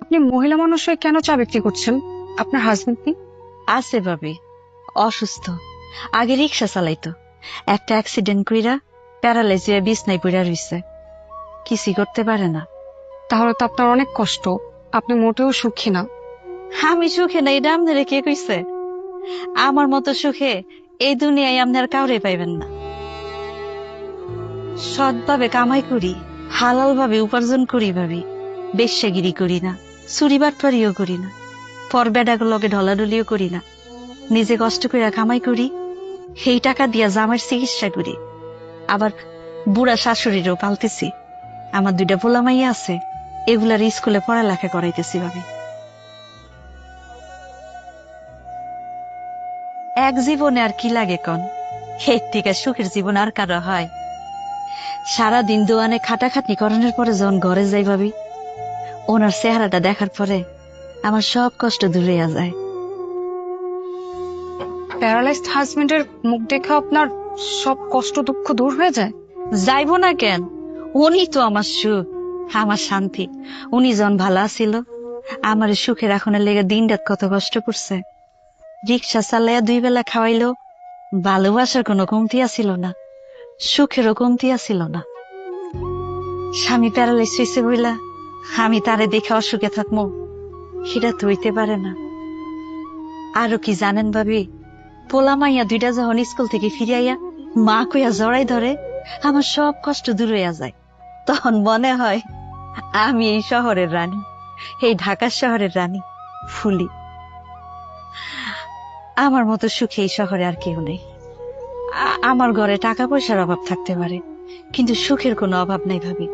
আপনি মহিলা মানুষ হয়ে কেন চা বিক্রি করছেন? আপনার হাজবেন্ড কি? আছে ভাবি, অসুস্থ। আগে রিক্সা চালাইতো, একটা অ্যাক্সিডেন্ট কইরা প্যারালাইজ হয়ে বিছনায় পড়া রইছে, কিছুই করতে পারে না। তাহলে তো আপনার অনেক কষ্ট। আপনি মোটেও সুখী না। আমি সুখে না, এটা আপনারে কে কইছে? আমার মতো সুখে এই দুনিয়ায় আপনার কাউরে পাইবেন না। সৎভাবে কামাই করি, হালাল ভাবে উপার্জন করি ভাবি। বেশ্যাগিরি করি না, চুরি বাটপারিও করি না, পর বেডাগুলোকে লগে ঢলাঢলিও করি না। নিজে কষ্ট করে কামাই করি, সেই টাকা দিয়া জামার চিকিৎসা করি। আবার বুড়া শাশুড়িরও পালতেছি। আমার দুইটা পোলা মাইয়া আছে, এগুলার স্কুলে পড়ালেখা করাইতেছি ভাবি। এক জীবনে আর কি লাগে কন? এর থেকে সুখের জীবন আর কারো হয়? সারাদিন দোয়ানে খাটাখাটনি করানোর পরে যখন ঘরে যাই ভাবি, ওনার চেহারাটা দেখার পরে আমার সব কষ্ট দূরে যায়। প্যারালাইজড হাজবেন্ডের মুখ দেখে আপনার সব কষ্ট দুঃখ দূর হয়ে যায়? যাইবো না কেন? উনি তো আমার সুখ, আমার শান্তি। উনি যখন ভালো ছিল, আমার সুখে রাখনের লেগে দিন রাত কত কষ্ট করছে। রিক্সা চালাইয়া 2 বেলা খাওয়াইলো, ভালোবাসার কোনো কমতি আছিল না, সুখেরও কমতি আছিল না। স্বামী প্যারালাইজ হয়েছে বইলা আমি তারে দেখে অসুখে থাকবো, সেটা তো হইতে পারে না। আরো কি জানেন ভাবি, পোলা মাইয়া দুইটা যখন স্কুল থেকে ফিরিয়া মা কইয়া জড়াই ধরে, আমার সব কষ্ট দূর হইয়া যায়। তখন মনে হয় আমি এই শহরের রানী, এই ঢাকার শহরের রানী ফুলি। আমার মতো সুখে এই শহরে আর কেউ নেই। আমার ঘরে টাকা পয়সার অভাব থাকতে পারে, কিন্তু সুখের কোনো অভাব নাই ভাবি।